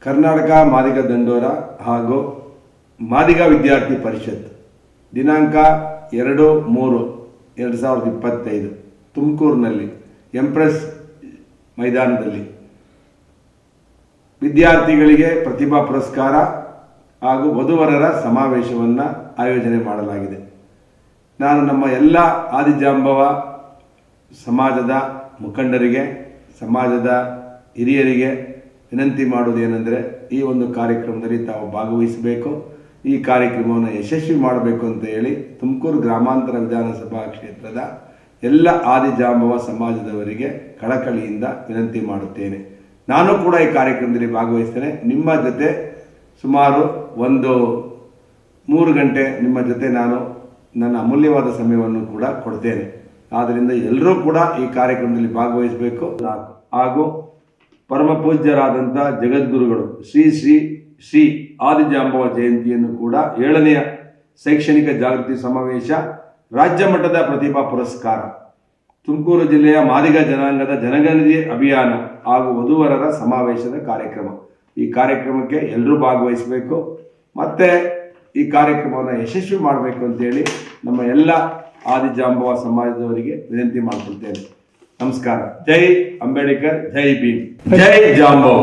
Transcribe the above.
ಕರ್ನಾಟಕ ಮಾದಿಗ ದಂಡೋರ ಹಾಗೂ ಮಾದಿಗ ವಿದ್ಯಾರ್ಥಿ ಪರಿಷತ್ ದಿನಾಂಕ 2-3-2025 ತುಮಕೂರಿನಲ್ಲಿ ಎಂಪ್ರೆಸ್ ಮೈದಾನದಲ್ಲಿ ವಿದ್ಯಾರ್ಥಿಗಳಿಗೆ ಪ್ರತಿಭಾ ಪುರಸ್ಕಾರ ಹಾಗೂ ವಧುವರರ ಸಮಾವೇಶವನ್ನು ಆಯೋಜನೆ ಮಾಡಲಾಗಿದೆ. ನಾನು ನಮ್ಮ ಎಲ್ಲ ಆದಿಜಾಂಬವ ಸಮಾಜದ ಮುಖಂಡರಿಗೆ, ಸಮಾಜದ ಹಿರಿಯರಿಗೆ ವಿನಂತಿ ಮಾಡುವುದೇನೆಂದರೆ, ಈ ಒಂದು ಕಾರ್ಯಕ್ರಮದಲ್ಲಿ ತಾವು ಭಾಗವಹಿಸಬೇಕು, ಈ ಕಾರ್ಯಕ್ರಮವನ್ನು ಯಶಸ್ವಿ ಮಾಡಬೇಕು ಅಂತ ಹೇಳಿ ತುಮಕೂರು ಗ್ರಾಮಾಂತರ ವಿಧಾನಸಭಾ ಕ್ಷೇತ್ರದ ಎಲ್ಲ ಆದಿಜಾಂಬವ ಸಮಾಜದವರಿಗೆ ಕಳಕಳಿಯಿಂದ ವಿನಂತಿ ಮಾಡುತ್ತೇನೆ. ನಾನು ಕೂಡ ಈ ಕಾರ್ಯಕ್ರಮದಲ್ಲಿ ಭಾಗವಹಿಸ್ತೇನೆ. ನಿಮ್ಮ ಜೊತೆ ಸುಮಾರು 3 ಗಂಟೆ ನಿಮ್ಮ ಜೊತೆ ನಾನು ನನ್ನ ಅಮೂಲ್ಯವಾದ ಸಮಯವನ್ನು ಕೂಡ ಕೊಡ್ತೇನೆ. ಆದ್ದರಿಂದ ಎಲ್ಲರೂ ಕೂಡ ಈ ಕಾರ್ಯಕ್ರಮದಲ್ಲಿ ಭಾಗವಹಿಸಬೇಕು. ಹಾಗೂ ಪರಮ ಪೂಜ್ಯರಾದಂಥ ಜಗದ್ಗುರುಗಳು ಶ್ರೀ ಶ್ರೀ ಶ್ರೀ ಆದಿಜಾಂಬವ ಜಯಂತಿಯನ್ನು ಕೂಡ 7ನೇ ಶೈಕ್ಷಣಿಕ ಜಾಗೃತಿ ಸಮಾವೇಶ, ರಾಜ್ಯ ಮಟ್ಟದ ಪ್ರತಿಭಾ ಪುರಸ್ಕಾರ, ತುಮಕೂರು ಜಿಲ್ಲೆಯ ಮಾದಿಗ ಜನಾಂಗದ ಜನಗಣತಿ ಅಭಿಯಾನ ಹಾಗೂ ವಧುವರರ ಸಮಾವೇಶದ ಕಾರ್ಯಕ್ರಮ. ಈ ಕಾರ್ಯಕ್ರಮಕ್ಕೆ ಎಲ್ಲರೂ ಭಾಗವಹಿಸಬೇಕು ಮತ್ತು ಈ ಕಾರ್ಯಕ್ರಮವನ್ನು ಯಶಸ್ವಿ ಮಾಡಬೇಕು ಅಂತೇಳಿ ನಮ್ಮ ಎಲ್ಲ ಆದಿಜಾಂಬವ ಸಮಾಜದವರಿಗೆ ವಿನಂತಿ ಮಾಡ್ಕೊಳ್ತೇನೆ. ನಮಸ್ಕಾರ. ಜೈ ಅಂಬೇಡ್ಕರ್, ಜೈ ಭೀಮ್, ಜೈ ಜಾಂಬವ.